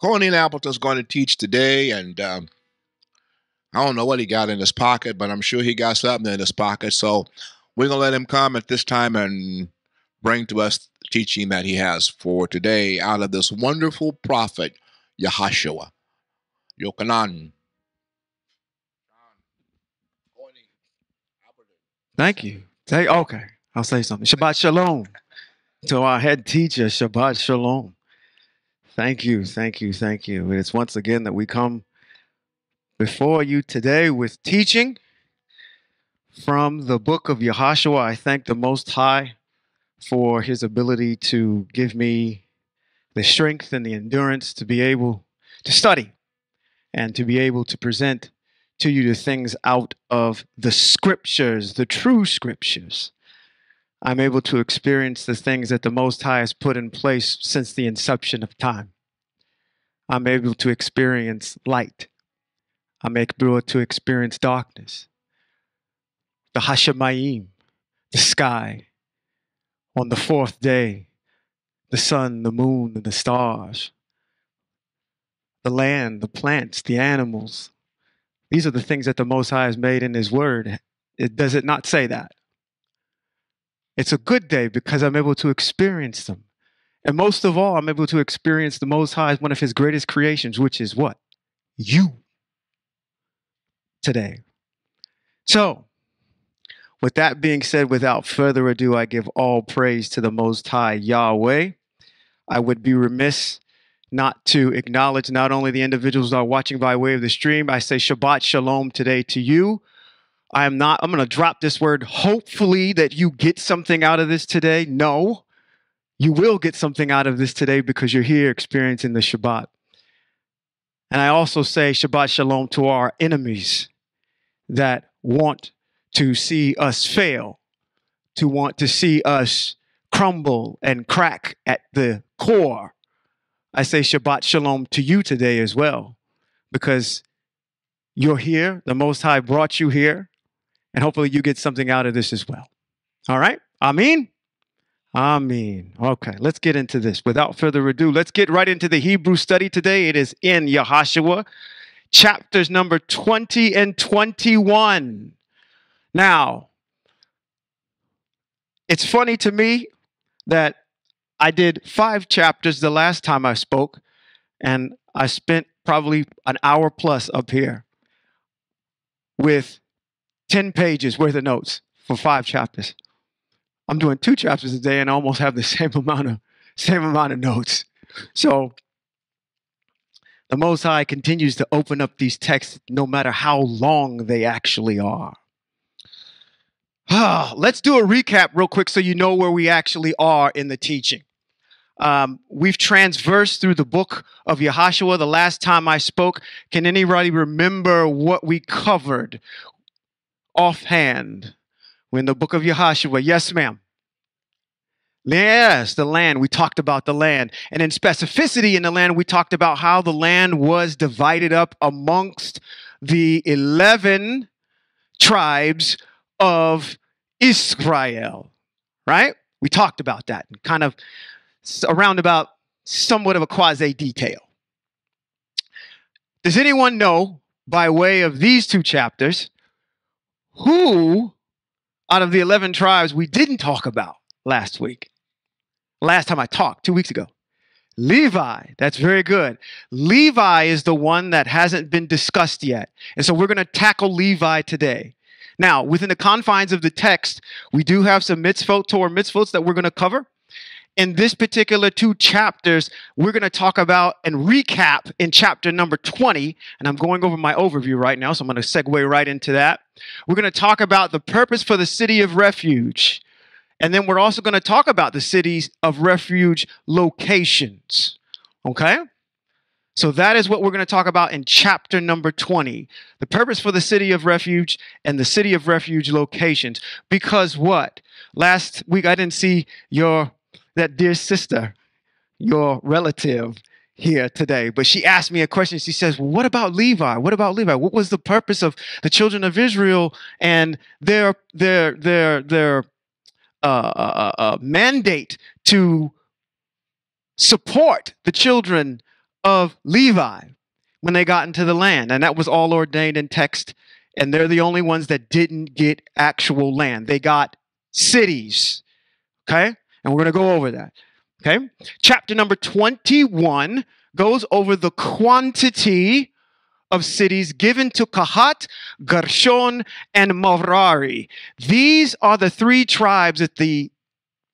Kohanim Appleton is going to teach today, and I don't know what he got in his pocket, but I'm sure he got something in his pocket. So we're going to let him come at this time and bring to us the teaching that he has for today out of this wonderful prophet, Yahashua. Yochanan. Thank you. Okay, I'll say something. Shabbat Shalom to our head teacher, Shabbat Shalom. Thank you, thank you, thank you. It's once again that we come before you today with teaching from the book of Yahashua. I thank the Most High for his ability to give me the strength and the endurance to be able to study and to be able to present to you the things out of the scriptures, the true scriptures. I'm able to experience the things that the Most High has put in place since the inception of time. I'm able to experience light. I'm able to experience darkness. The Hashemayim, the sky. On the fourth day, the sun, the moon, and the stars. The land, the plants, the animals. These are the things that the Most High has made in his word. Does it not say that? It's a good day because I'm able to experience them. And most of all, I'm able to experience the Most High as one of his greatest creations, which is what? You. Today. So, with that being said, without further ado, I give all praise to the Most High Yahweh. I would be remiss not to acknowledge not only the individuals that are watching by way of the stream. I say Shabbat Shalom today to you. I'm going to drop this word, hopefully that you get something out of this today. No, you will get something out of this today because you're here experiencing the Shabbat. And I also say Shabbat Shalom to our enemies that want to see us fail, to want to see us crumble and crack at the core. I say Shabbat Shalom to you today as well, because you're here. The Most High brought you here, and hopefully you get something out of this as well. All right? Amen? Amen. Okay, let's get into this. Without further ado, let's get right into the Hebrew study today. It is in Yahashua, chapters number 20 and 21. Now, it's funny to me that I did 5 chapters the last time I spoke, and I spent probably an hour plus up here with 10 pages worth of notes for 5 chapters. I'm doing 2 chapters a day and I almost have the same amount of notes. So the Most High continues to open up these texts no matter how long they actually are. Let's do a recap real quick so you know where we actually are in the teaching. We've transversed through the book of Yahashua. The last time I spoke, can anybody remember what we covered offhand in the book of Yahashua? Yes, ma'am. Yes, the land. We talked about the land. And in specificity in the land, we talked about how the land was divided up amongst the 11 tribes of Yisra'el, right? We talked about that and kind of around about somewhat of a quasi-detail. Does anyone know, by way of these 2 chapters, who out of the 11 tribes we didn't talk about last week? Last time I talked, 2 weeks ago. Levi. That's very good. Levi is the one that hasn't been discussed yet. And so we're going to tackle Levi today. Now, within the confines of the text, we do have some mitzvot, Torah mitzvots that we're going to cover. In this particular 2 chapters, we're going to talk about and recap in chapter number 20. And I'm going over my overview right now, so I'm going to segue right into that. We're going to talk about the purpose for the City of Refuge. And then we're also going to talk about the cities of refuge locations. Okay? So that is what we're going to talk about in chapter number 20. The purpose for the City of Refuge and the City of Refuge locations. Because what? Last week I didn't see that dear sister, your relative here today, but she asked me a question. She says, well, what about Levi? What about Levi? What was the purpose of the children of Israel and their mandate to support the children of Levi when they got into the land. And that was all ordained in text. And they're the only ones that didn't get actual land. They got cities. Okay? And we're going to go over that. Okay? Chapter number 21 goes over the quantity of cities given to Kahat, Gershon, and Merari. These are the three tribes that the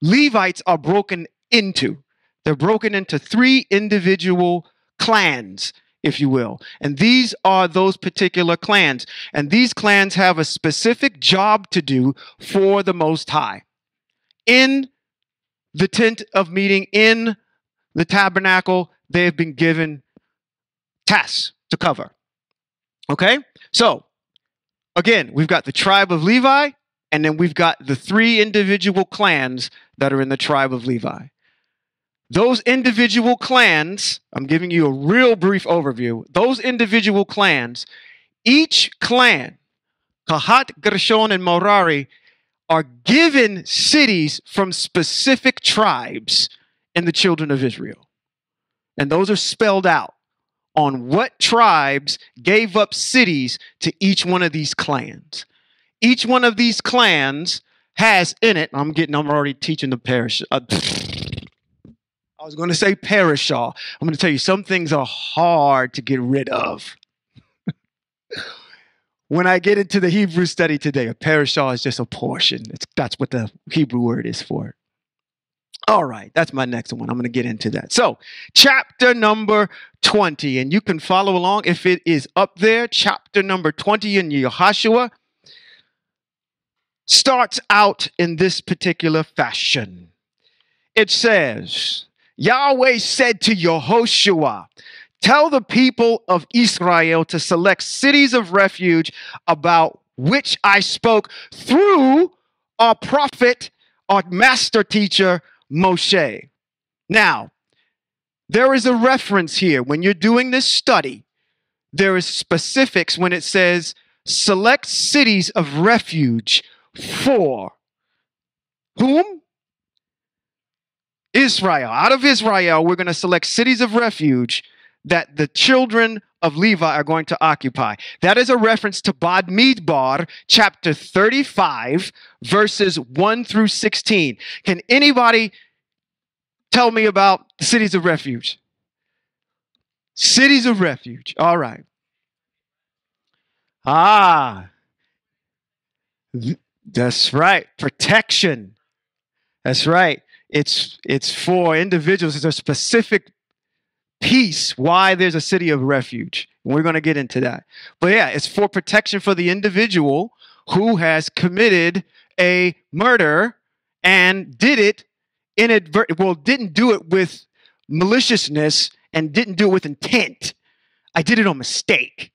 Levites are broken into. They're broken into three individual clans, if you will. And these are those particular clans. And these clans have a specific job to do for the Most High. In the tent of meeting, in the tabernacle, they have been given tasks to cover. Okay? So, again, we've got the tribe of Levi, and then we've got the three individual clans that are in the tribe of Levi. Those individual clans, I'm giving you a real brief overview. Those individual clans, each clan, Kahat, Gershon, and Merari, are given cities from specific tribes in the children of Israel. And those are spelled out on what tribes gave up cities to each one of these clans. Each one of these clans has in it, I'm already teaching the parish. I was going to say parashah. I'm going to tell you, some things are hard to get rid of. When I get into the Hebrew study today, a parashah is just a portion. That's what the Hebrew word is for it. All right, that's my next one. I'm going to get into that. So, chapter number 20, and you can follow along if it is up there. Chapter number 20 in Yehoshua starts out in this particular fashion. It says, Yahweh said to Yehoshua, tell the people of Israel to select cities of refuge about which I spoke through our prophet, our master teacher, Moshe. Now, there is a reference here. When you're doing this study, there is specifics when it says select cities of refuge for whom? Israel. Out of Israel, we're going to select cities of refuge that the children of Levi are going to occupy. That is a reference to Bamidbar, chapter 35, verses 1 through 16. Can anybody tell me about the cities of refuge? Cities of refuge. All right. That's right. Protection. That's right. It's for individuals. It's a specific piece why there's a city of refuge. We're going to get into that. But yeah, it's for protection for the individual who has committed a murder and did it didn't do it with maliciousness and didn't do it with intent. I did it on mistake.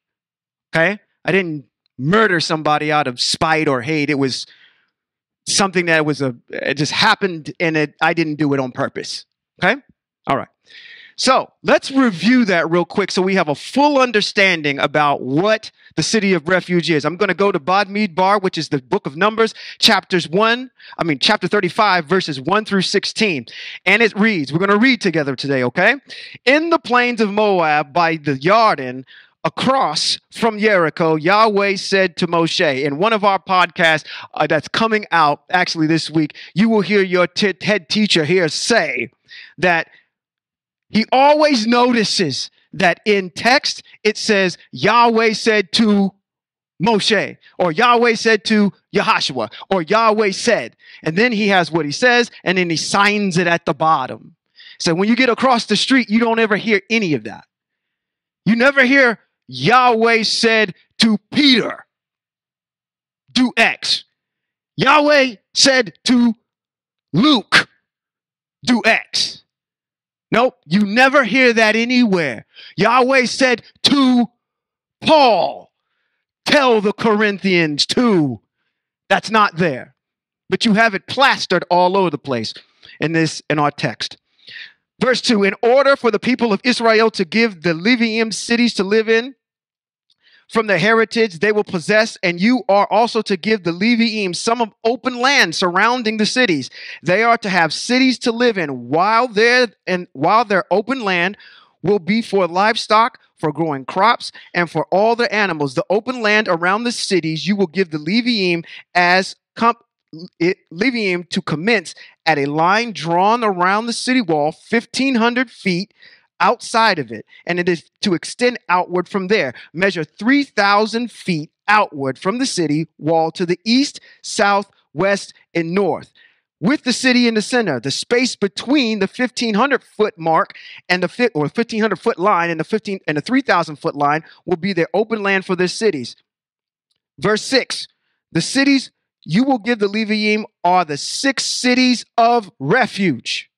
Okay? I didn't murder somebody out of spite or hate. It was something that it just happened, and I didn't do it on purpose. Okay? All right. So let's review that real quick so we have a full understanding about what the city of refuge is. I'm going to go to Bamidbar, which is the book of Numbers, chapter 35, verses 1 through 16. And it reads, we're going to read together today, okay? In the plains of Moab by the Jordan, across from Jericho, Yahweh said to Moshe, in one of our podcasts that's coming out actually this week, you will hear your head teacher here say that he always notices that in text, it says Yahweh said to Moshe, or Yahweh said to Yehoshua, or Yahweh said. And then he has what he says, and then he signs it at the bottom. So when you get across the street, you don't ever hear any of that. You never hear Yahweh said to Peter, do X. Yahweh said to Luke, do X. Nope, you never hear that anywhere. Yahweh said to Paul, tell the Corinthians to. That's not there. But you have it plastered all over the place in our text. Verse 2, in order for the people of Israel to give the Livi'im cities to live in, from the heritage they will possess, and you are also to give the Levi'im some of open land surrounding the cities. They are to have cities to live in while their open land will be for livestock, for growing crops, and for all the animals. The open land around the cities you will give the Levi'im Levi'im to commence at a line drawn around the city wall 1,500 feet outside of it, and it is to extend outward from there. Measure 3,000 feet outward from the city wall to the east, south, west, and north, with the city in the center. The space between the 1,500-foot mark and the 1,500-foot line and the 3,000-foot line will be their open land for their cities. Verse 6, the cities you will give the Levi'im are the 6 cities of refuge,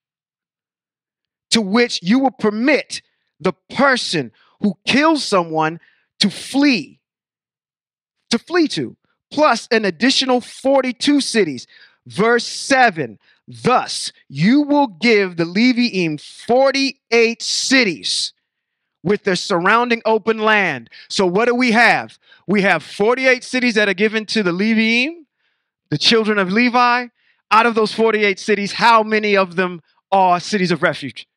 to which you will permit the person who kills someone to flee to, plus an additional 42 cities. Verse 7, thus you will give the Levi'im 48 cities with their surrounding open land. So what do we have? We have 48 cities that are given to the Levi'im, the children of Levi. Out of those 48 cities, how many of them are cities of refuge?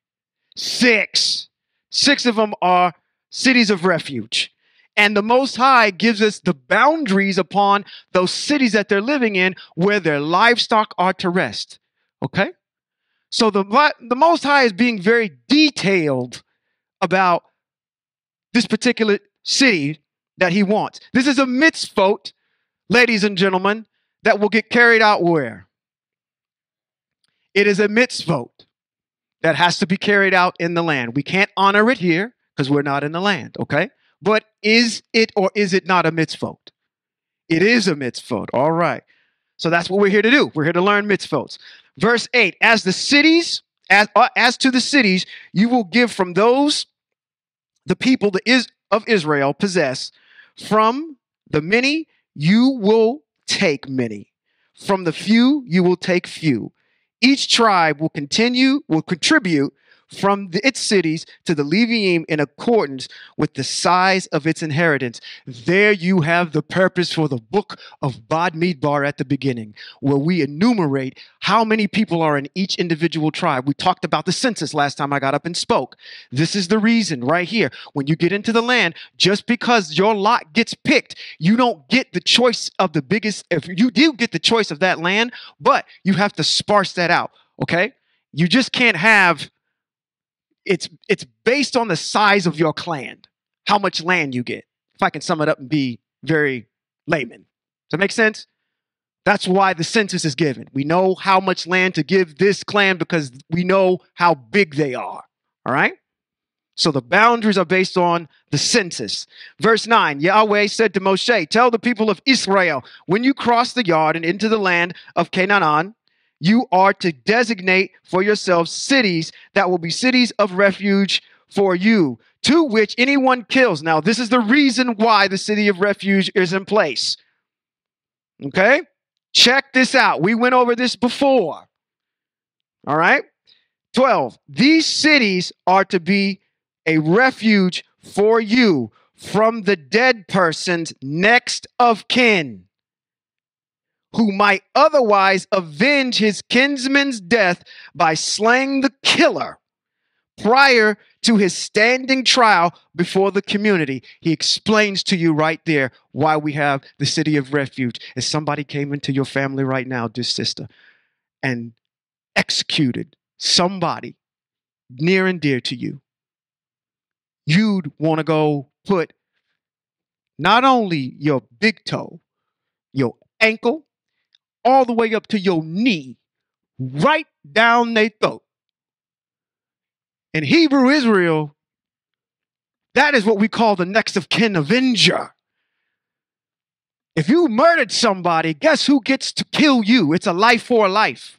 6. 6 of them are cities of refuge. And the Most High gives us the boundaries upon those cities that they're living in where their livestock are to rest. Okay? So the Most High is being very detailed about this particular city that he wants. This is a mitzvot, ladies and gentlemen, that will get carried out where? It is a mitzvot that has to be carried out in the land. We can't honor it here because we're not in the land, okay? But is it or is it not a mitzvot? It is a mitzvot. All right. So that's what we're here to do. We're here to learn mitzvot. Verse 8, as to the cities, you will give from those the people of Israel possess. From the many, you will take many. From the few, you will take few. Each tribe will contribute from its cities to the Levi'im in accordance with the size of its inheritance. There you have the purpose for the book of Bad Midbar at the beginning, where we enumerate how many people are in each individual tribe. We talked about the census last time I got up and spoke. This is the reason right here. When you get into the land, just because your lot gets picked, you don't get the choice of the biggest. If you do get the choice of that land, but you have to sparse that out, okay? You just can't have. It's based on the size of your clan, how much land you get. If I can sum it up and be very layman. Does that make sense? That's why the census is given. We know how much land to give this clan because we know how big they are. All right? So the boundaries are based on the census. Verse 9, Yahweh said to Moshe, tell the people of Israel, when you cross the Jordan into the land of Canaan, you are to designate for yourselves cities that will be cities of refuge for you, to which anyone kills. Now, this is the reason why the city of refuge is in place. Okay? Check this out. We went over this before. All right? 12. These cities are to be a refuge for you from the dead person's next of kin, who might otherwise avenge his kinsman's death by slaying the killer prior to his standing trial before the community. He explains to you right there why we have the city of refuge. If somebody came into your family right now, dear sister, and executed somebody near and dear to you, you'd want to go put not only your big toe, your ankle, all the way up to your knee, right down their throat. In Hebrew Israel, that is what we call the next of kin avenger. If you murdered somebody, guess who gets to kill you? It's a life for a life.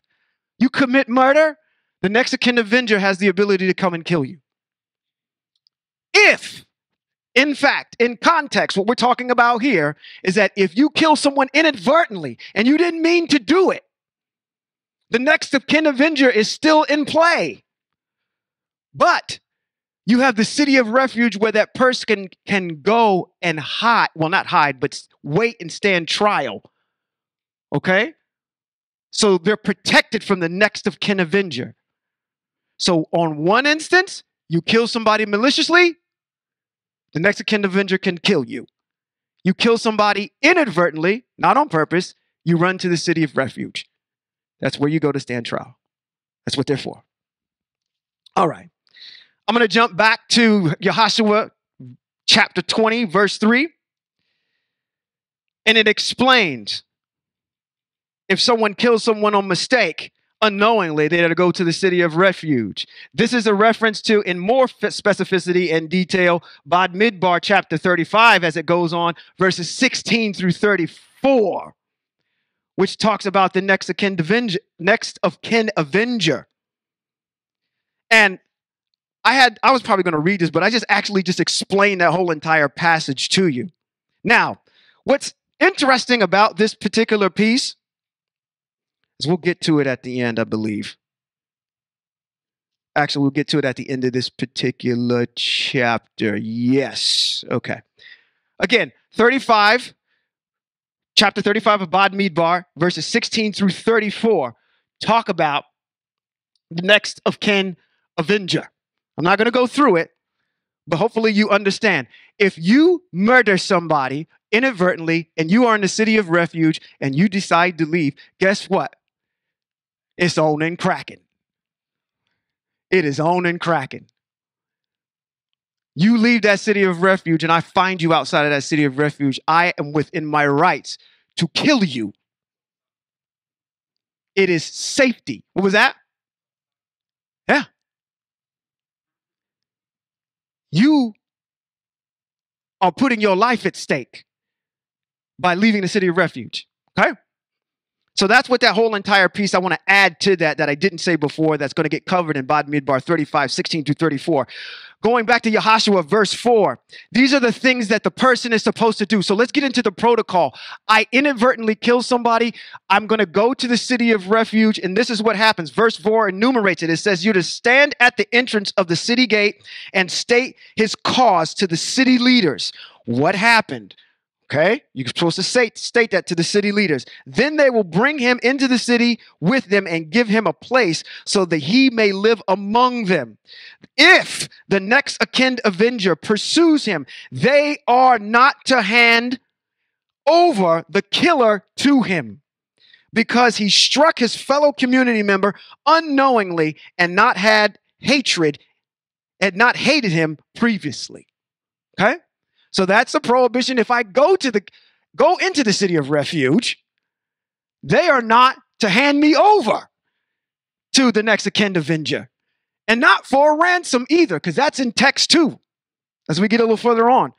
You commit murder, the next of kin avenger has the ability to come and kill you. If, in fact, in context, what we're talking about here is that if you kill someone inadvertently and you didn't mean to do it, the next of kin avenger is still in play. But you have the city of refuge where that person can go and hide. Well, not hide, but wait and stand trial. Okay? So they're protected from the next of kin avenger. So on one instance, You kill somebody maliciously, the next of kin avenger can kill you. You kill somebody inadvertently, not on purpose, you run to the city of refuge. That's where you go to stand trial. That's what they're for. All right. I'm going to jump back to Yahshua chapter 20, verse 3. And it explains if someone kills someone on mistake, unknowingly, they are to go to the city of refuge. This is a reference to, in more specificity and detail, Bad Midbar chapter 35 as it goes on, verses 16 through 34, which talks about the next of kin avenger. And I was probably going to read this, but I just explained that whole entire passage to you. Now, what's interesting about this particular piece is we'll get to it at the end, I believe. Actually, we'll get to it at the end of this particular chapter. Yes. Okay. Again, chapter 35 of Bad Midbar, verses 16 through 34, talk about the next of kin avenger. I'm not going to go through it, but hopefully you understand. If you murder somebody inadvertently and you are in the city of refuge and you decide to leave, guess what? It's on and cracking. It is on and cracking. You leave that city of refuge and I find you outside of that city of refuge, I am within my rights to kill you. It is safety. What was that? Yeah. You are putting your life at stake by leaving the city of refuge. Okay? So that's what that whole entire piece I want to add to that I didn't say before that's going to get covered in Bad Midbar 35, 16 through 34. Going back to Yahshua, verse 4, these are the things that the person is supposed to do. So let's get into the protocol. I inadvertently kill somebody. I'm going to go to the city of refuge, and this is what happens. Verse 4 enumerates it. It says, you to stand at the entrance of the city gate and state his cause to the city leaders. What happened? Okay, you're supposed to state that to the city leaders. Then they will bring him into the city with them and give him a place so that he may live among them. If the next of kin avenger pursues him, they are not to hand over the killer to him because he struck his fellow community member unknowingly and not hated him previously. Okay? So that's the prohibition. If I go into the city of refuge, they are not to hand me over to the next of kin avenger. And not for a ransom either, because that's in text too, as we get a little further on.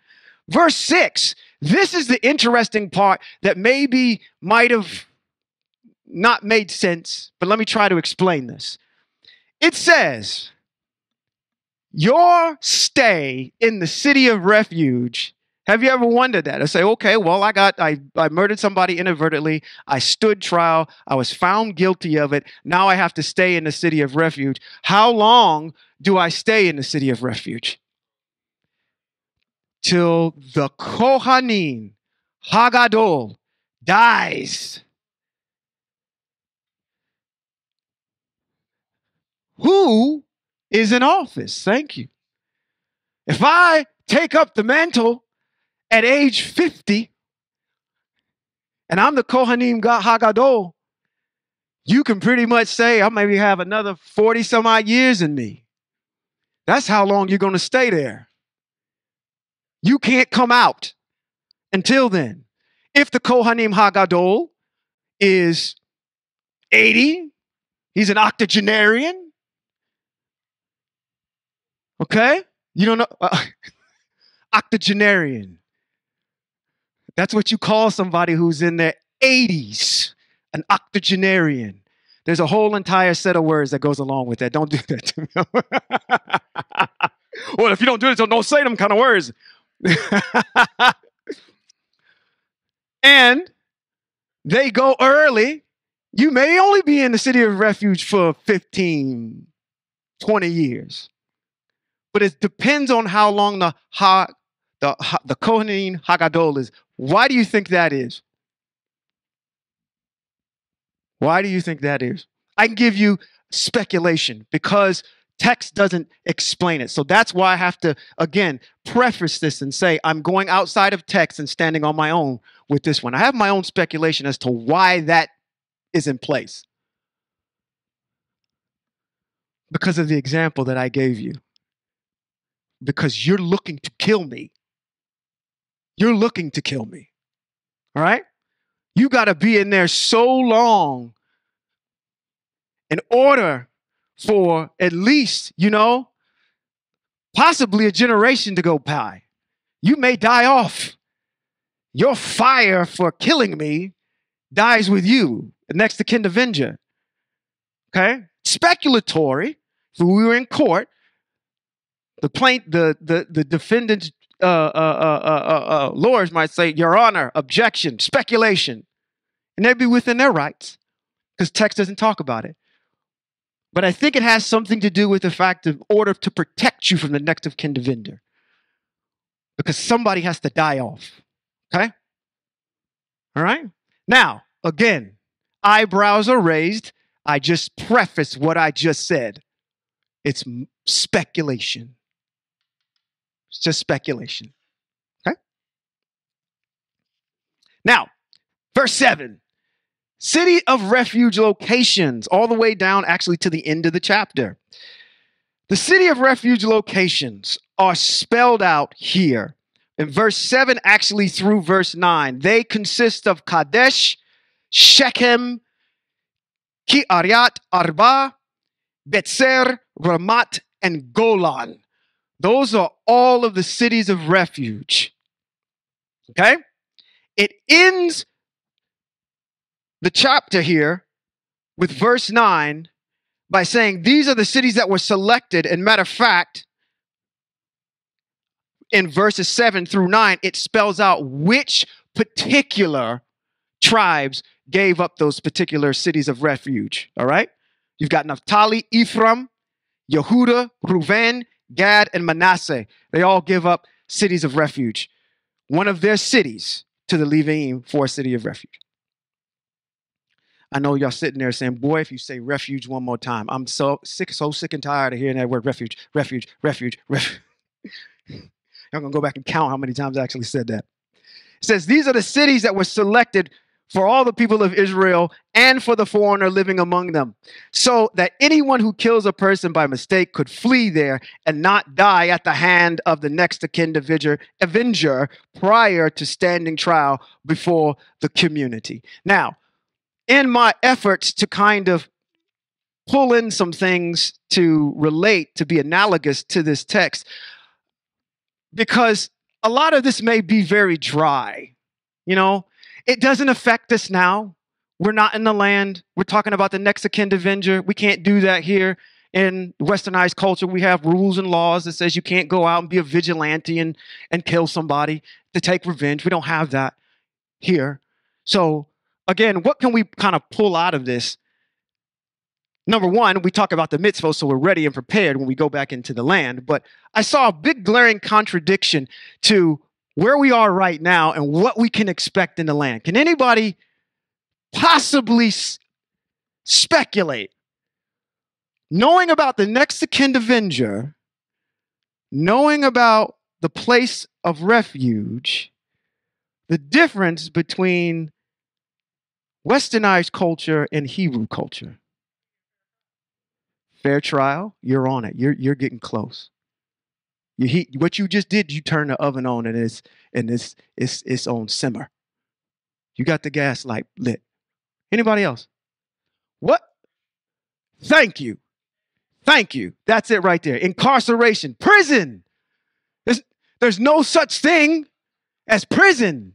Verse 6, this is the interesting part that maybe might have not made sense, but let me try to explain this. It says, your stay in the city of refuge. Have you ever wondered that? I say, okay, well, I murdered somebody inadvertently. I stood trial. I was found guilty of it. Now I have to stay in the city of refuge. How long do I stay in the city of refuge? Till the Kohanim Hagadol dies. Who is in office? Thank you. If I take up the mantle at age 50 and I'm the Kohanim Hagadol, you can pretty much say I maybe have another 40 some odd years in me. That's how long you're going to stay there. You can't come out until then. If the Kohanim Hagadol is 80, he's an octogenarian. Okay? You don't know? Octogenarian. That's what you call somebody who's in their 80s, an octogenarian. There's a whole entire set of words that goes along with that. Don't do that to me. Well, if you don't do it, don't say them kind of words. And they go early. You may only be in the city of refuge for 15, 20 years. But it depends on how long the Kohanim Hagadol is. Why do you think that is? Why do you think that is? I can give you speculation because Text doesn't explain it. So that's why I have to, again, preface this and say I'm going outside of text and standing on my own with this one. I have my own speculation as to why that is in place. Because of the example that I gave you. Because you're looking to kill me. You're looking to kill me. All right? You got to be in there so long in order for at least, possibly a generation to go by. You may die off. Your fire for killing me dies with you, the next of kin avenger. Okay? Speculatory. So we were in court. The defendant's lawyers might say, Your Honor, objection, speculation. And they'd be within their rights because text doesn't talk about it. But I think it has something to do with the fact of order to protect you from the next of kin defender. Because somebody has to die off. Okay? All right? Now, again, eyebrows are raised. I just preface what I just said. It's speculation. It's just speculation. Okay? Now, verse 7. City of Refuge locations, all the way down actually to the end of the chapter. The City of Refuge locations are spelled out here. In verse 7 actually through verse 9. They consist of Kadesh, Shechem, Ki'aryat Arba, Betzer, Ramat, and Golan. Those are all of the cities of refuge. Okay? It ends the chapter here with verse 9 by saying these are the cities that were selected. And matter of fact, in verses 7 through 9, it spells out which particular tribes gave up those particular cities of refuge. All right? You've got Naphtali, Ephraim, Yehuda, Reuven, Gad, and Manasseh. They all give up cities of refuge. One of their cities to the Levi'im for a city of refuge. I know y'all sitting there saying, boy, if you say refuge one more time, I'm so sick and tired of hearing that word refuge, refuge, refuge, refuge. Y'all gonna go back and count how many times I actually said that. It says, these are the cities that were selected for all the people of Israel and for the foreigner living among them, so that anyone who kills a person by mistake could flee there and not die at the hand of the next of kin avenger prior to standing trial before the community. Now, in my efforts to kind of pull in some things to relate, to be analogous to this text, because a lot of this may be very dry, it doesn't affect us now. We're not in the land. We're talking about the next of kin avenger. We can't do that here in westernized culture. We have rules and laws that says you can't go out and be a vigilante and kill somebody to take revenge. We don't have that here. So again, what can we kind of pull out of this? Number one, we talk about the mitzvot, so we're ready and prepared when we go back into the land. But I saw a big glaring contradiction to where we are right now and what we can expect in the land. Can anybody possibly speculate, knowing about the next of kin avenger, knowing about the place of refuge, the difference between westernized culture and Hebrew culture? Fair trial, you're on it. You're getting close. You heat what you just did. You turn the oven on and it's on simmer. You got the gas light lit. Anybody else? What? Thank you. That's it right there. Incarceration, prison. There's no such thing as prison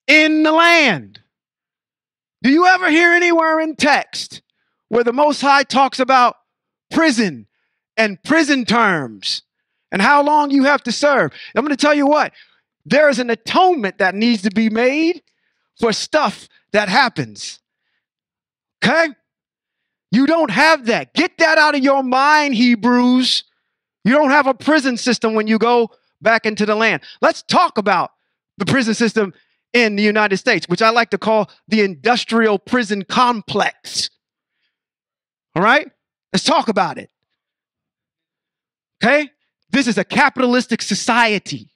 in the land. Do you ever hear anywhere in text where the Most High talks about prison and prison terms and how long you have to serve? I'm going to tell you what, there is an atonement that needs to be made for stuff that happens. Okay? You don't have that. Get that out of your mind, Hebrews. You don't have a prison system when you go back into the land. Let's talk about the prison system in the United States, which I like to call the industrial prison complex. All right? Let's talk about it. Okay? This is a capitalistic society.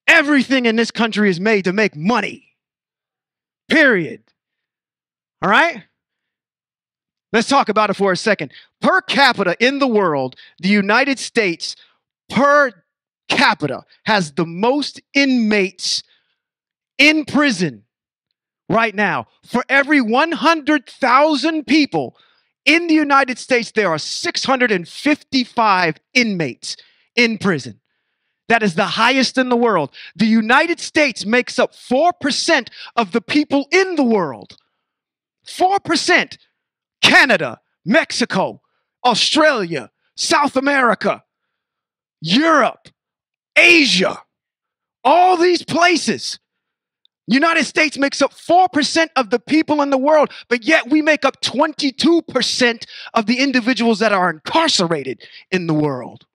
Everything in this country is made to make money. Period. All right? Let's talk about it for a second. Per capita in the world, the United States per capita has the most inmates in prison right now. For every 100,000 people in the United States, there are 655 inmates in prison. That is the highest in the world. The United States makes up 4% of the people in the world. 4%. Canada, Mexico, Australia, South America, Europe, Asia, all these places. United States makes up 4% of the people in the world, but yet we make up 22% of the individuals that are incarcerated in the world.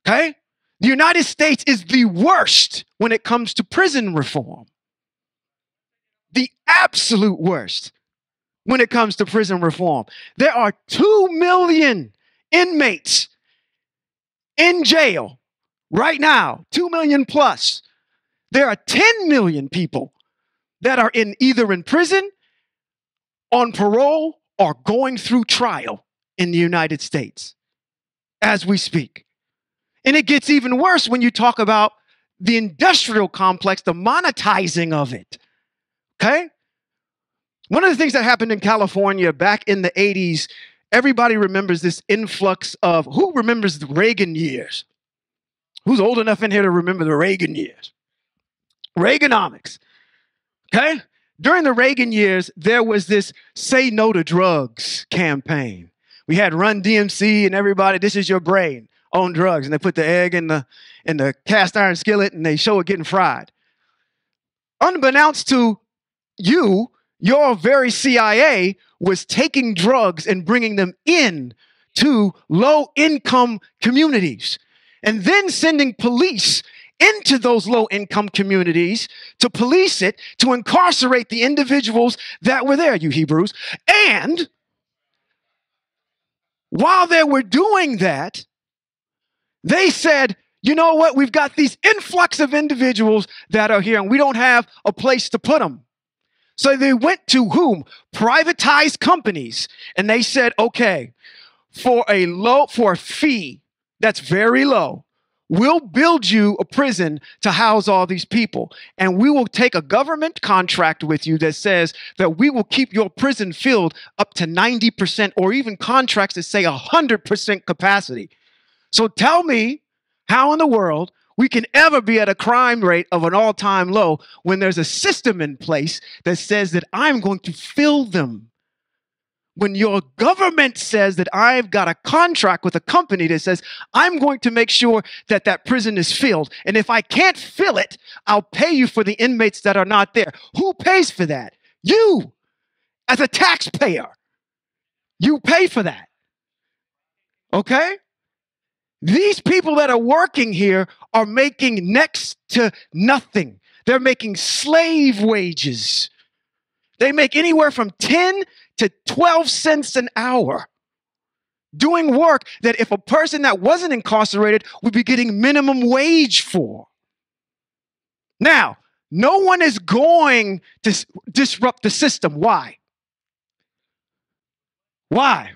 Okay? The United States is the worst when it comes to prison reform. The absolute worst when it comes to prison reform. There are 2 million inmates in jail right now, 2 million plus. There are 10 million people that are either in prison, on parole, or going through trial in the United States as we speak. And it gets even worse when you talk about the industrial complex, the monetizing of it. Okay? One of the things that happened in California back in the 80s, everybody remembers this influx of, who remembers the Reagan years? Who's old enough in here to remember the Reagan years? Reaganomics. Okay? During the Reagan years, there was this Say No to Drugs campaign. We had Run DMC and everybody, this is your brain on drugs. And they put the egg in the cast iron skillet and they show it getting fried. Unbeknownst to you, your very CIA was taking drugs and bringing them in to low-income communities and then sending police into those low-income communities to police it, to incarcerate the individuals that were there, you Hebrews. And while they were doing that, they said, you know what? We've got these influx of individuals that are here and we don't have a place to put them. So they went to whom? Privatized companies. And they said, okay, for a fee that's very low, we'll build you a prison to house all these people. And we will take a government contract with you that says that we will keep your prison filled up to 90% or even contracts that say 100% capacity. So tell me how in the world we can ever be at a crime rate of an all-time low when there's a system in place that says that I'm going to fill them. When your government says that I've got a contract with a company that says I'm going to make sure that that prison is filled. And if I can't fill it, I'll pay you for the inmates that are not there. Who pays for that? You, as a taxpayer. You pay for that. Okay? These people that are working here are making next to nothing. They're making slave wages. They make anywhere from 10 to 12 cents an hour doing work that if a person that wasn't incarcerated would be getting minimum wage for. Now, no one is going to disrupt the system. Why? Why?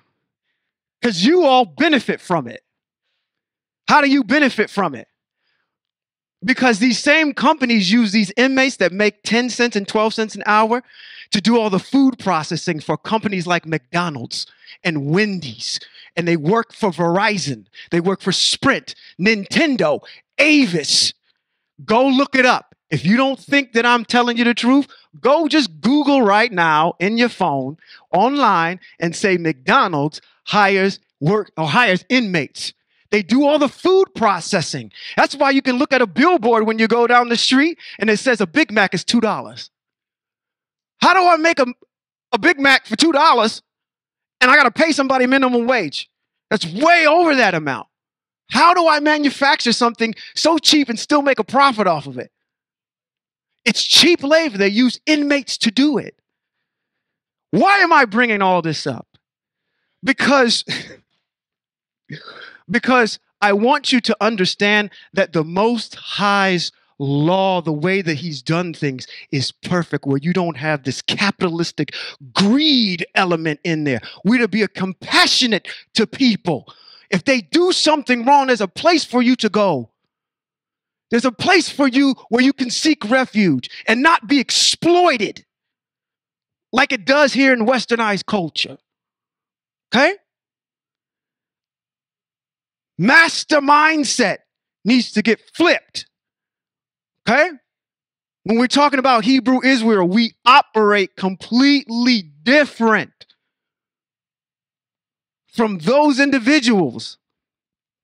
Because you all benefit from it. How do you benefit from it? Because these same companies use these inmates that make 10 cents and 12 cents an hour to do all the food processing for companies like McDonald's and Wendy's. And they work for Verizon. They work for Sprint, Nintendo, Avis. Go look it up. If you don't think that I'm telling you the truth, go just Google right now in your phone, online, and say McDonald's hires inmates. They do all the food processing. That's why you can look at a billboard when you go down the street and it says a Big Mac is $2. How do I make a Big Mac for $2 and I got to pay somebody minimum wage? That's way over that amount. How do I manufacture something so cheap and still make a profit off of it? It's cheap labor. They use inmates to do it. Why am I bringing all this up? Because, because I want you to understand that the Most High's law, the way that he's done things, is perfect, where you don't have this capitalistic greed element in there. We're to be compassionate to people. If they do something wrong, there's a place for you to go. There's a place for you where you can seek refuge and not be exploited like it does here in westernized culture. Okay? Master mindset needs to get flipped. Okay? When we're talking about Hebrew Israel, we operate completely different from those individuals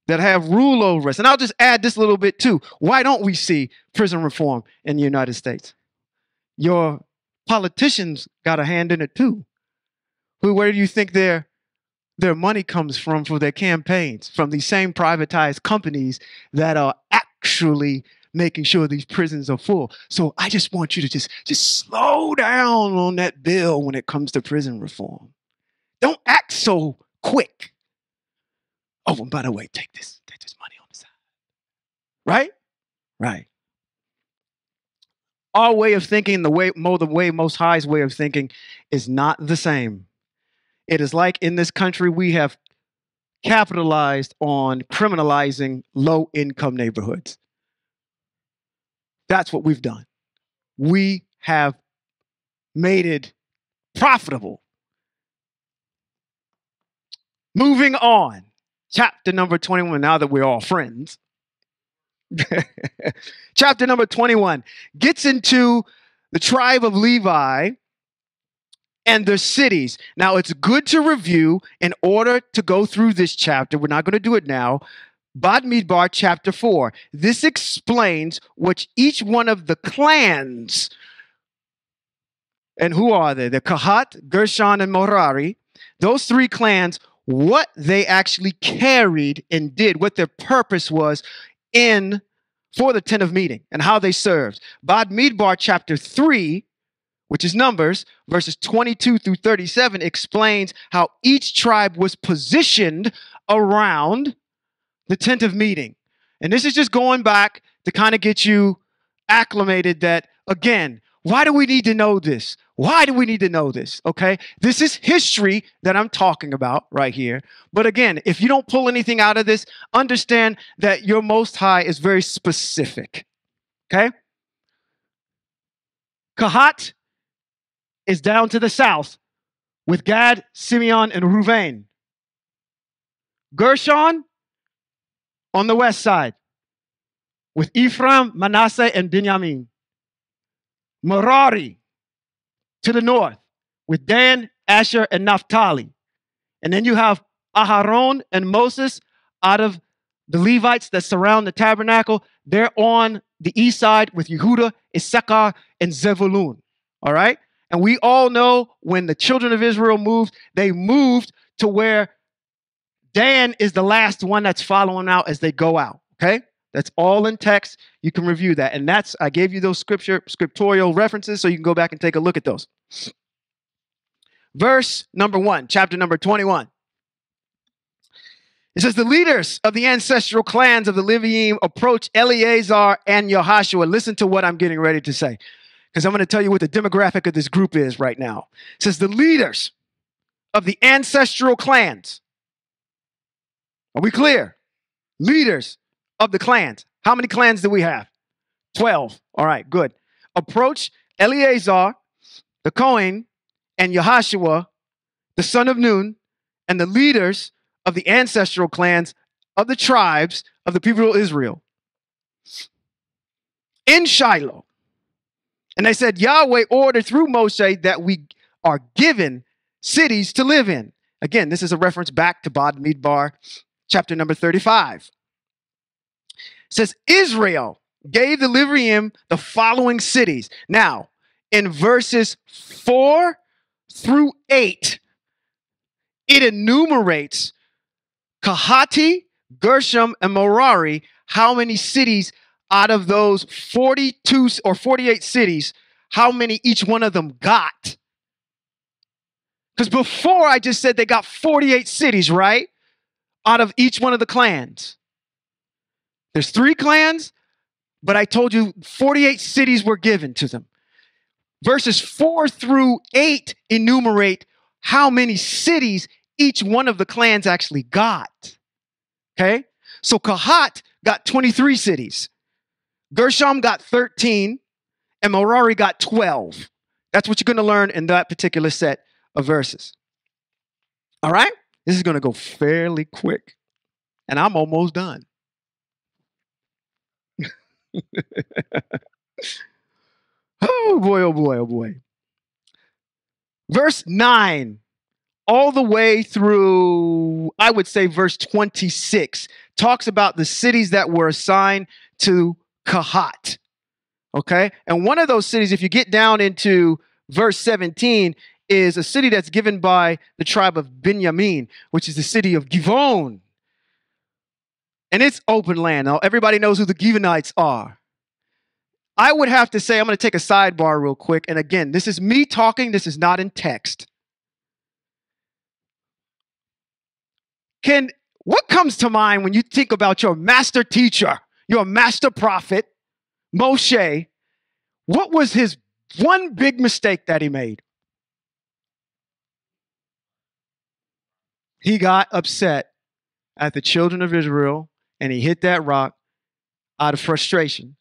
that have rule over us. And I'll just add this little bit too. Why don't we see prison reform in the United States? Your politicians got a hand in it too. Where do you think their money comes from for their campaigns? From these same privatized companies that are actually making sure these prisons are full. So I just want you to just slow down on that bill when it comes to prison reform. Don't act so quick. Oh, and by the way, take this money on the side. Right? Right. Our way of thinking, the way Most High's way of thinking is not the same. It is like in this country, we have capitalized on criminalizing low-income neighborhoods. That's what we've done. We have made it profitable. Moving on. Chapter number 21, now that we're all friends. Chapter number 21 gets into the tribe of Levi and their cities. Now, it's good to review in order to go through this chapter. We're not going to do it now. Bamidbar chapter 4. This explains what each one of the clans, and who are they? The Kahat, Gershon, and Merari. Those three clans, what they actually carried and did, what their purpose was for the tent of meeting and how they served. Bamidbar chapter 3, which is Numbers, verses 22 through 37, explains how each tribe was positioned around the tent of meeting. And this is just going back to kind of get you acclimated that, again, why do we need to know this? Why do we need to know this? Okay, this is history that I'm talking about right here. But again, if you don't pull anything out of this, understand that your Most High is very specific. Okay? Kahat is down to the south with Gad, Simeon, and Reuven. Gershon on the west side with Ephraim, Manasseh, and Benjamin. Merari to the north with Dan, Asher, and Naphtali. And then you have Aharon and Moses out of the Levites that surround the tabernacle. They're on the east side with Yehuda, Issachar, and Zebulun. All right? And we all know when the children of Israel moved, they moved to where Dan is the last one that's following out as they go out. Okay? That's all in text. You can review that. And I gave you those scriptorial references so you can go back and take a look at those. Verse number 1, chapter number 21. It says, the leaders of the ancestral clans of the Livi'im approached Eleazar and Yehoshua. Listen to what I'm getting ready to say, because I'm going to tell you what the demographic of this group is right now. It says, the leaders of the ancestral clans. Are we clear? Leaders of the clans. How many clans do we have? 12. All right, good. Approach Eleazar, the Kohen, and Yehoshua, the son of Nun, and the leaders of the ancestral clans of the tribes of the people of Israel in Shiloh. And they said, Yahweh ordered through Moshe that we are given cities to live in. Again, this is a reference back to Bamidbar, chapter number 35. It says, Israel gave the Levi'im the following cities. Now, in verses 4 through 8, it enumerates Kahati, Gershom, and Merari, how many cities out of those 42 or 48 cities, how many each one of them got. Because before I just said they got 48 cities, right? Out of each one of the clans. There's 3 clans, but I told you 48 cities were given to them. Verses 4 through 8 enumerate how many cities each one of the clans actually got. Okay? So Kahat got 23 cities. Gershom got 13, and Merari got 12. That's what you're going to learn in that particular set of verses. All right? This is going to go fairly quick, and I'm almost done. Oh boy, oh boy, oh boy. Verse 9, all the way through, I would say, verse 26, talks about the cities that were assigned to Kahat. Okay? And one of those cities, if you get down into verse 17, is a city that's given by the tribe of Benjamin, which is the city of Givon. And it's open land. Now, everybody knows who the Givonites are. I would have to say, I'm going to take a sidebar real quick. And again, this is me talking. This is not in text. What comes to mind when you think about your master teacher, your master prophet, Moshe? What was his one big mistake that he made? He got upset at the children of Israel, and he hit that rock out of frustration,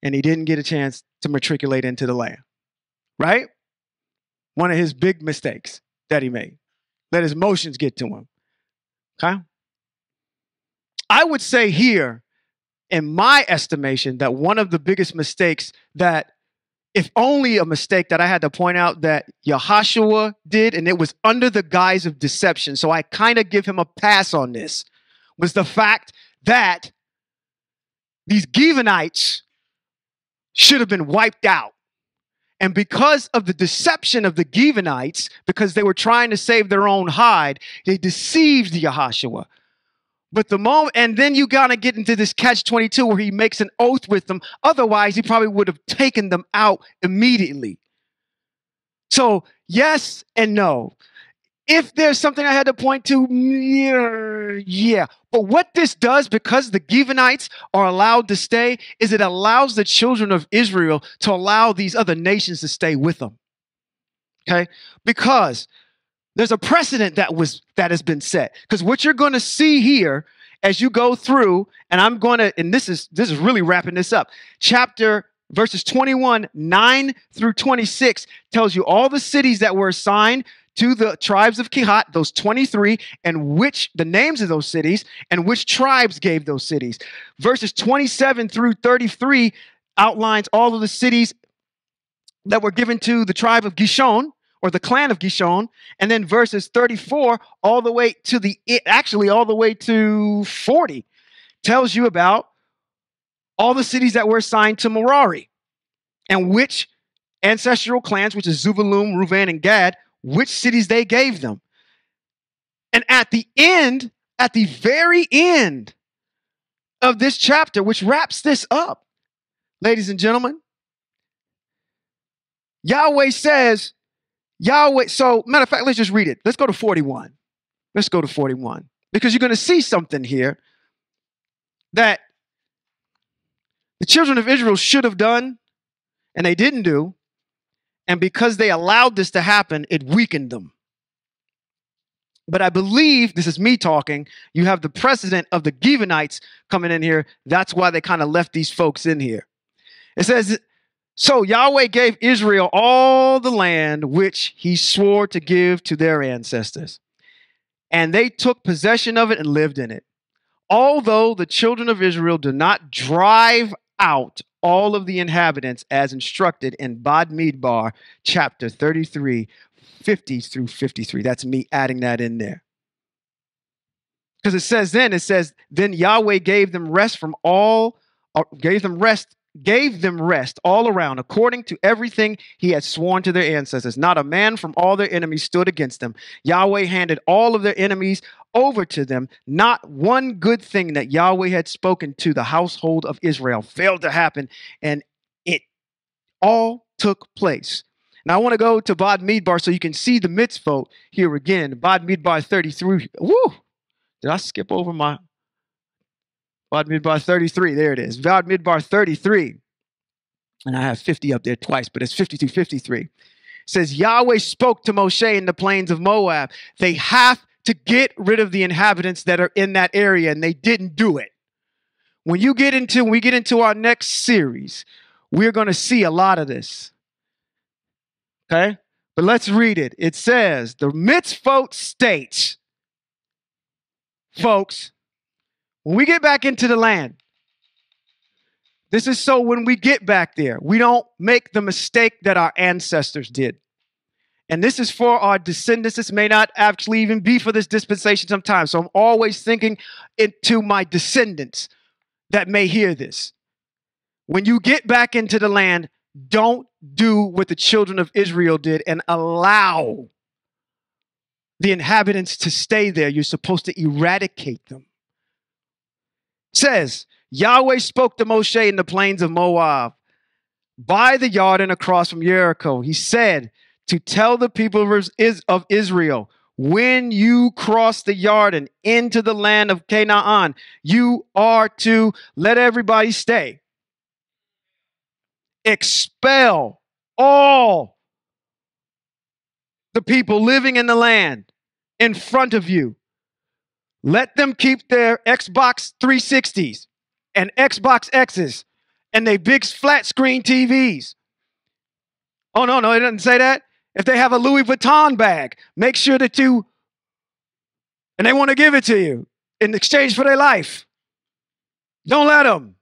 and he didn't get a chance to matriculate into the land. Right? One of his big mistakes that he made. Let his emotions get to him. Okay? I would say here, in my estimation, that one of the biggest mistakes that, if only a mistake that I had to point out that Yahushua did, and it was under the guise of deception, so I kind of give him a pass on this, was the fact that these Givonites should have been wiped out. And because of the deception of the Givonites, because they were trying to save their own hide, they deceived Yahushua. But the moment, and then you gotta get into this catch-22 where he makes an oath with them. Otherwise, he probably would have taken them out immediately. So, yes and no. If there's something I had to point to, yeah. But what this does, because the Givonites are allowed to stay, is it allows the children of Israel to allow these other nations to stay with them. Okay? Because there's a precedent that has been set. Because what you're going to see here as you go through, and this is really wrapping this up. Verses 21, 9 through 26 tells you all the cities that were assigned to the tribes of Kahat, those 23, and the names of those cities, and which tribes gave those cities. Verses 27 through 33 outlines all of the cities that were given to the tribe of Gishon, or the clan of Gishon, and then verses 34 all the way to 40 tells you about all the cities that were assigned to Merari, and which ancestral clans, which is Zebulun, Reuven, and Gad, which cities they gave them. And at the very end of this chapter, which wraps this up, ladies and gentlemen, Yahweh says, so matter of fact, let's just read it. Let's go to 41. Let's go to 41. Because you're going to see something here that the children of Israel should have done, and they didn't do. And because they allowed this to happen, it weakened them. But I believe, this is me talking, you have the precedent of the Givonites coming in here. That's why they kind of left these folks in here. It says, so Yahweh gave Israel all the land which he swore to give to their ancestors. And they took possession of it and lived in it. Although the children of Israel did not drive out all of the inhabitants as instructed in Bad Midbar, chapter 33, 50 through 53. That's me adding that in there. Because it says, then Yahweh gave them rest all around, according to everything he had sworn to their ancestors. Not a man from all their enemies stood against them. Yahweh handed all of their enemies over to them. Not one good thing that Yahweh had spoken to the household of Israel failed to happen, and it all took place. Now I want to go to Bad Midbar so you can see the mitzvot here again. Bad Midbar 33. Woo! Did I skip over my Bad Midbar 33? There it is. Bad Midbar 33. And I have 50 up there twice, but it's 52, 53. It says, Yahweh spoke to Moshe in the plains of Moab. They have to get rid of the inhabitants that are in that area, and they didn't do it. When we get into our next series, we're going to see a lot of this. Okay? But let's read it. It says, the mitzvot states, folks, when we get back into the land, this is so when we get back there, we don't make the mistake that our ancestors did. And this is for our descendants. This may not actually even be for this dispensation sometimes. So I'm always thinking into my descendants that may hear this. When you get back into the land, don't do what the children of Israel did and allow the inhabitants to stay there. You're supposed to eradicate them. It says, Yahweh spoke to Moshe in the plains of Moab, by the Jordan across from Jericho. He said to tell the people of Israel, when you cross the Jordan into the land of Canaan, you are to let everybody stay. Expel all the people living in the land in front of you. Let them keep their Xbox 360s and Xbox X's and they big flat screen TVs. Oh, no, it doesn't say that. If they have a Louis Vuitton bag, make sure that and they want to give it to you in exchange for their life. Don't let them.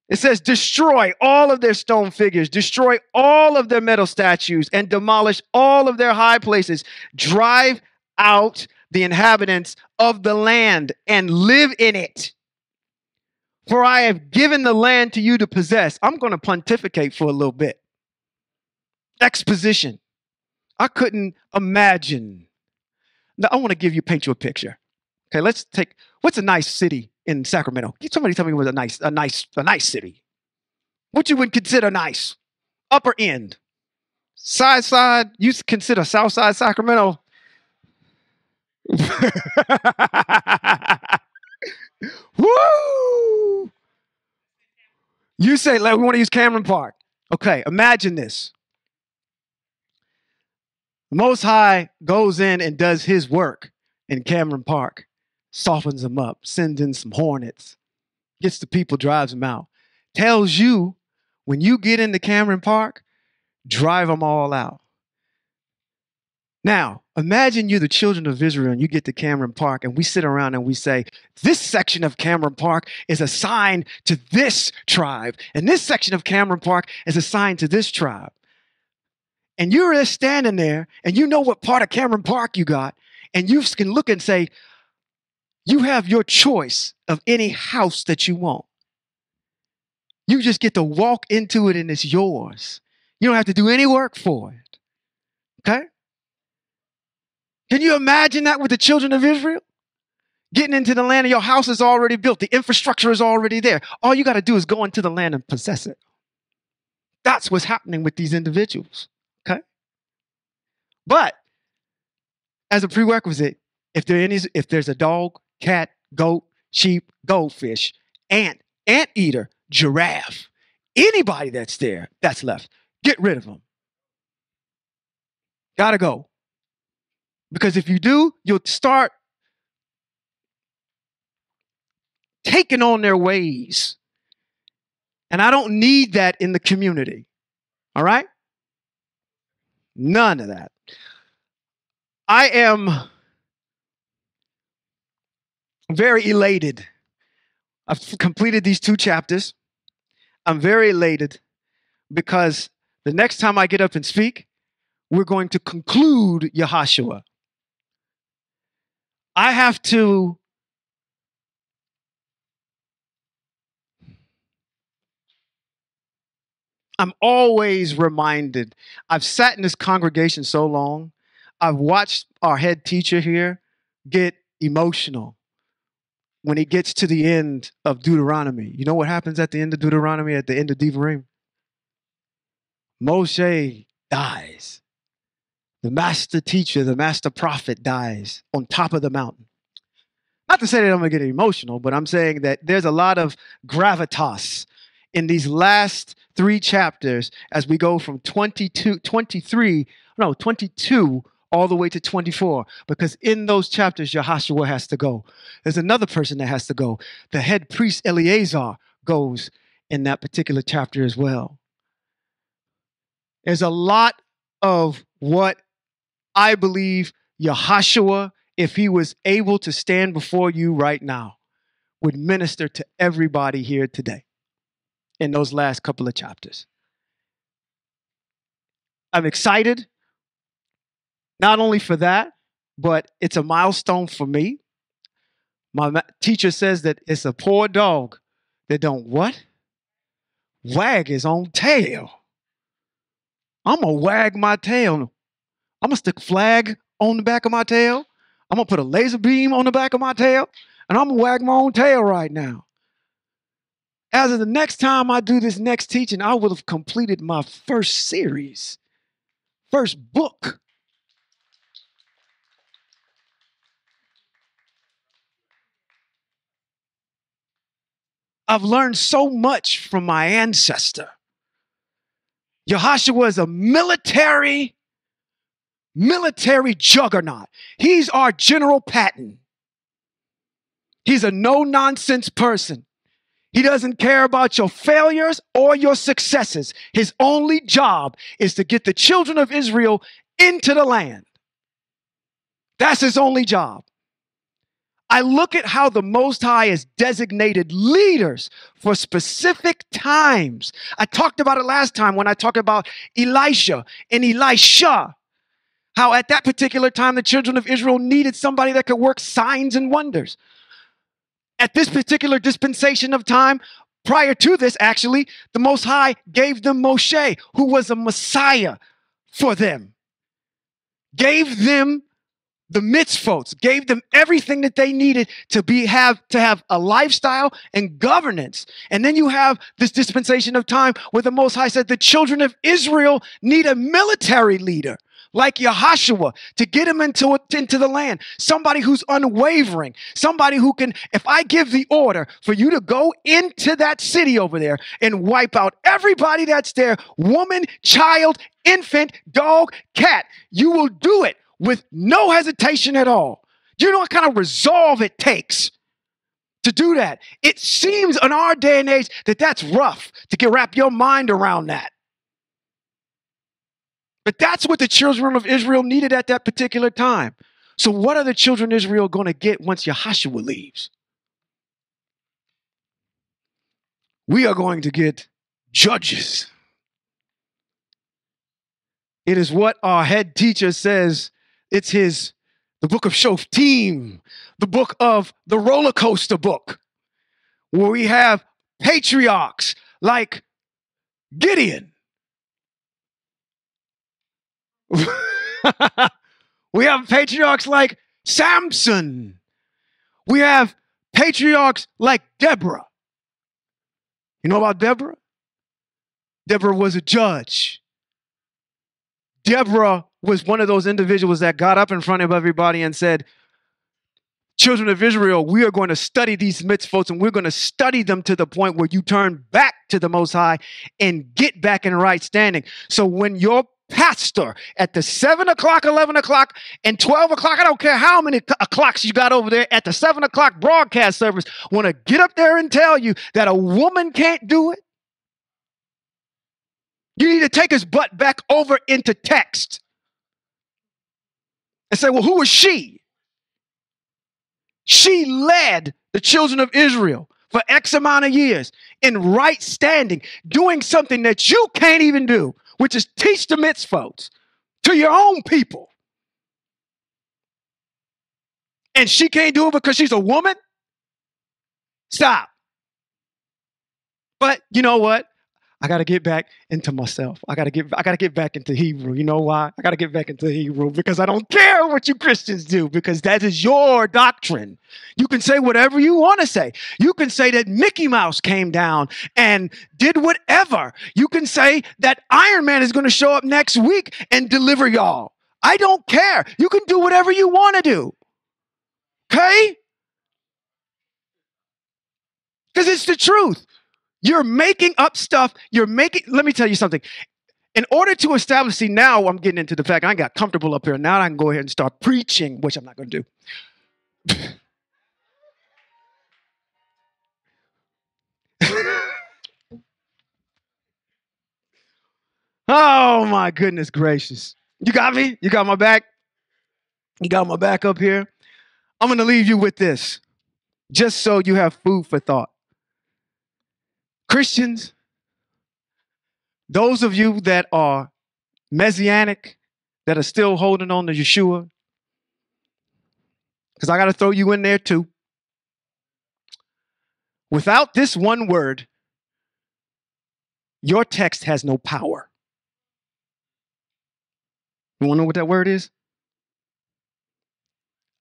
It says, destroy all of their stone figures, destroy all of their metal statues, and demolish all of their high places. Drive out the inhabitants of the land and live in it. For I have given the land to you to possess. I'm going to pontificate for a little bit. Exposition. I couldn't imagine. Now, I want to paint you a picture. Okay, let's take, what's a nice city in Sacramento? Somebody tell me what's a nice city. What you would consider nice? Upper end. Side, you consider South Side Sacramento? Woo! You say, like, we want to use Cameron Park. Okay, imagine this. The Most High goes in and does his work in Cameron Park, softens them up, sends in some hornets, gets the people, drives them out, tells you, when you get into Cameron Park, drive them all out. Now, imagine you're the children of Israel and you get to Cameron Park and we sit around and we say, this section of Cameron Park is assigned to this tribe, and this section of Cameron Park is assigned to this tribe. And you're just standing there and you know what part of Cameron Park you got, and you can look and say, you have your choice of any house that you want. You just get to walk into it and it's yours. You don't have to do any work for it. Okay? Can you imagine that with the children of Israel? Getting into the land and your house is already built. The infrastructure is already there. All you got to do is go into the land and possess it. That's what's happening with these individuals. Okay? But as a prerequisite, if there's a dog, cat, goat, sheep, goldfish, anteater, giraffe, anybody that's there, that's left, get rid of them. Gotta go. Because if you do, you'll start taking on their ways. And I don't need that in the community. All right? None of that. I am very elated. I've completed these 2 chapters. I'm very elated because the next time I get up and speak, we're going to conclude Yahashua. I'm always reminded. I've sat in this congregation so long. I've watched our head teacher here get emotional when he gets to the end of Deuteronomy. You know what happens at the end of Deuteronomy, at the end of Devarim? Moshe dies. The master teacher, the master prophet dies on top of the mountain. Not to say that I'm going to get emotional, but I'm saying that there's a lot of gravitas in these last 3 chapters as we go from 22 all the way to 24, because in those chapters, Jehoshua has to go. There's another person that has to go. The head priest Eleazar goes in that particular chapter as well. There's a lot of what I believe Jehoshua, if he was able to stand before you right now, would minister to everybody here today in those last couple of chapters. I'm excited, not only for that, but it's a milestone for me. My teacher says that it's a poor dog that don't what? Wag his own tail. I'm going to wag my tail. I'm going to stick a flag on the back of my tail. I'm going to put a laser beam on the back of my tail, and I'm going to wag my own tail right now. As of the next time I do this next teaching, I will have completed my first series, first book. I've learned so much from my ancestor. Jehoshua is a military juggernaut. He's our General Patton. He's a no-nonsense person. He doesn't care about your failures or your successes. His only job is to get the children of Israel into the land. That's his only job. I look at how the Most High has designated leaders for specific times. I talked about it last time when I talked about Elisha and Elisha. How at that particular time, the children of Israel needed somebody that could work signs and wonders. At this particular dispensation of time, prior to this, actually, the Most High gave them Moshe, who was a Messiah for them. Gave them the mitzvot, gave them everything that they needed to have a lifestyle and governance. And then you have this dispensation of time where the Most High said the children of Israel need a military leader like Jehoshua to get them into the land. Somebody who's unwavering. Somebody who can, if I give the order for you to go into that city over there and wipe out everybody that's there, woman, child, infant, dog, cat, you will do it with no hesitation at all. Do you know what kind of resolve it takes to do that? It seems in our day and age that that's rough to wrap your mind around that. But that's what the children of Israel needed at that particular time. So what are the children of Israel going to get once Jehoshua leaves? We are going to get judges. It is what our head teacher says. It's the book of Shoftim, the book of the roller coaster book, where we have patriarchs like Gideon. We have patriarchs like Samson. We have patriarchs like Deborah. You know about Deborah? Deborah was a judge. Deborah was one of those individuals that got up in front of everybody and said, children of Israel, we are going to study these mitzvot, and we're going to study them to the point where you turn back to the Most High and get back in right standing. So when your pastor at the 7 o'clock, 11 o'clock, and 12 o'clock, I don't care how many o'clocks you got over there at the 7 o'clock broadcast service, want to get up there and tell you that a woman can't do it, you need to take his butt back over into text and say, well, who was she? She led the children of Israel for X amount of years in right standing, doing something that you can't even do, which is teach the mitzvot to your own people. And she can't do it because she's a woman? Stop. But you know what? I got to get back into myself. I got to get back into Hebrew. You know why? I got to get back into Hebrew because I don't care what you Christians do because that is your doctrine. You can say whatever you want to say. You can say that Mickey Mouse came down and did whatever. You can say that Iron Man is going to show up next week and deliver y'all. I don't care. You can do whatever you want to do. Okay? Because it's the truth. You're making up stuff. Let me tell you something. In order to establish, see, now I'm getting into the fact I got comfortable up here. Now I can go ahead and start preaching, which I'm not going to do. Oh, my goodness gracious. You got me? You got my back? You got my back up here? I'm going to leave you with this, just so you have food for thought. Christians, those of you that are Messianic, that are still holding on to Yeshua, because I got to throw you in there too. Without this one word, your text has no power. You want to know what that word is?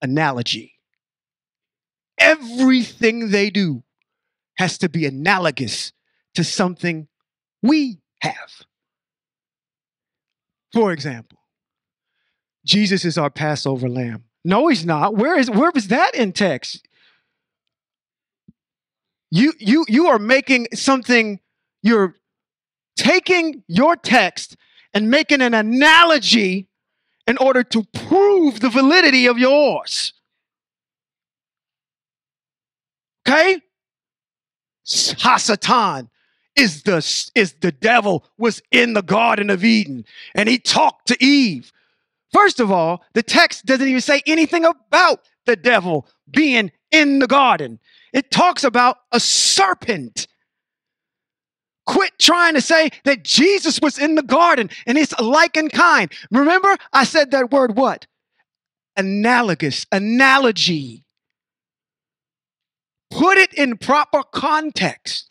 Analogy. Everything they do has to be analogous to something we have. For example, Jesus is our Passover lamb. No, he's not. Where was that in text? You are making something, you're taking your text and making an analogy in order to prove the validity of yours. Okay? Hasatan is the devil was in the Garden of Eden and he talked to Eve. First of all, the text doesn't even say anything about the devil being in the garden. It talks about a serpent. Quit trying to say that Jesus was in the garden and it's like and kind. Remember, I said that word what? Analogous, analogy. Put it in proper context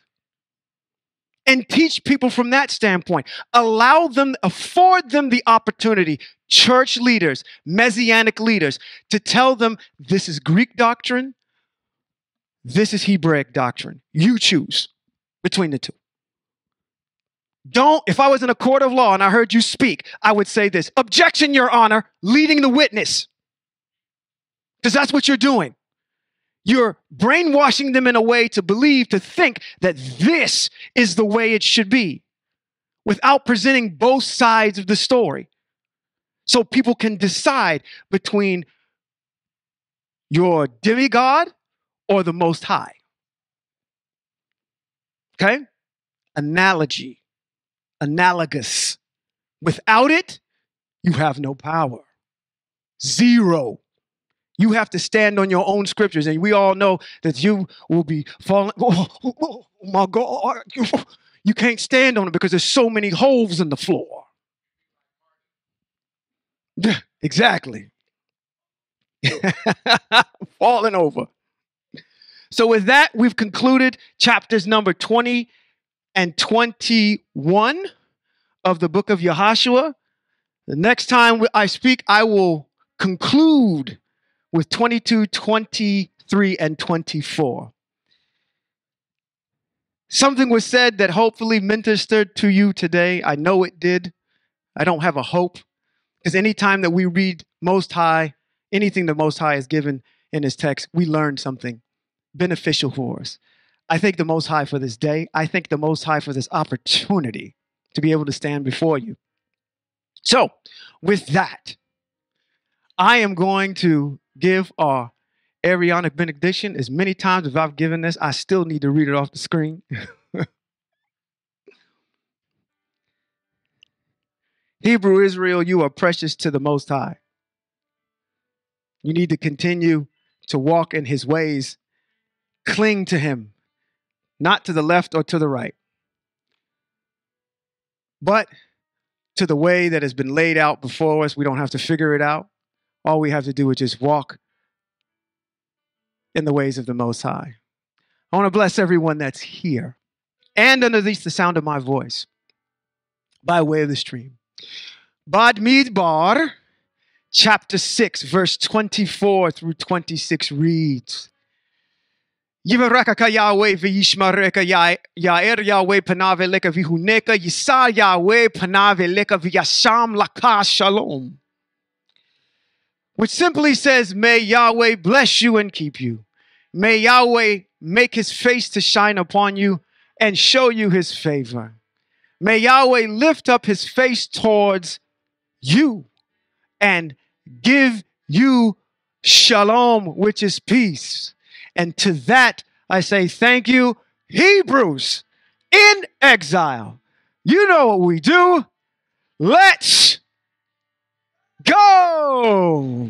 and teach people from that standpoint. Afford them the opportunity, church leaders, Messianic leaders, to tell them this is Greek doctrine, this is Hebraic doctrine. You choose between the two. If I was in a court of law and I heard you speak, I would say this: objection, Your Honor, leading the witness. Because that's what you're doing. You're brainwashing them in a way to think that this is the way it should be, without presenting both sides of the story. So people can decide between your demigod or the Most High. Okay? Analogy. Analogous. Without it, you have no power. Zero. You have to stand on your own scriptures, and we all know that you will be falling. Oh my God. You can't stand on it because there's so many holes in the floor. Yeah, exactly. Falling over. So with that, we've concluded chapters number 20 and 21 of the book of Yahashua. The next time I speak, I will conclude with 22, 23, and 24. Something was said that hopefully ministered to you today. I know it did. I don't have a hope, because anytime that we read Most High, anything the Most High is given in his text, we learn something beneficial for us. I thank the Most High for this day. I thank the Most High for this opportunity to be able to stand before you. So, with that, I am going to give our Arianic benediction as many times as I've given this. I still need to read it off the screen. Hebrew Israel, you are precious to the Most High. You need to continue to walk in his ways. Cling to him, not to the left or to the right, but to the way that has been laid out before us. We don't have to figure it out. All we have to do is just walk in the ways of the Most High. I want to bless everyone that's here. and underneath the sound of my voice by way of the stream. Bamidbar, chapter 6, verse 24 through 26 reads, Yivarekaka Yahweh v'yishmareka Yair Yahweh panav eleka v'huneka Yisar Yahweh panav eleka v'yasham laka shalom. Which simply says, may Yahweh bless you and keep you. May Yahweh make his face to shine upon you and show you his favor. May Yahweh lift up his face towards you and give you shalom, which is peace. And to that, I say thank you, Hebrews in exile. You know what we do. Let's go.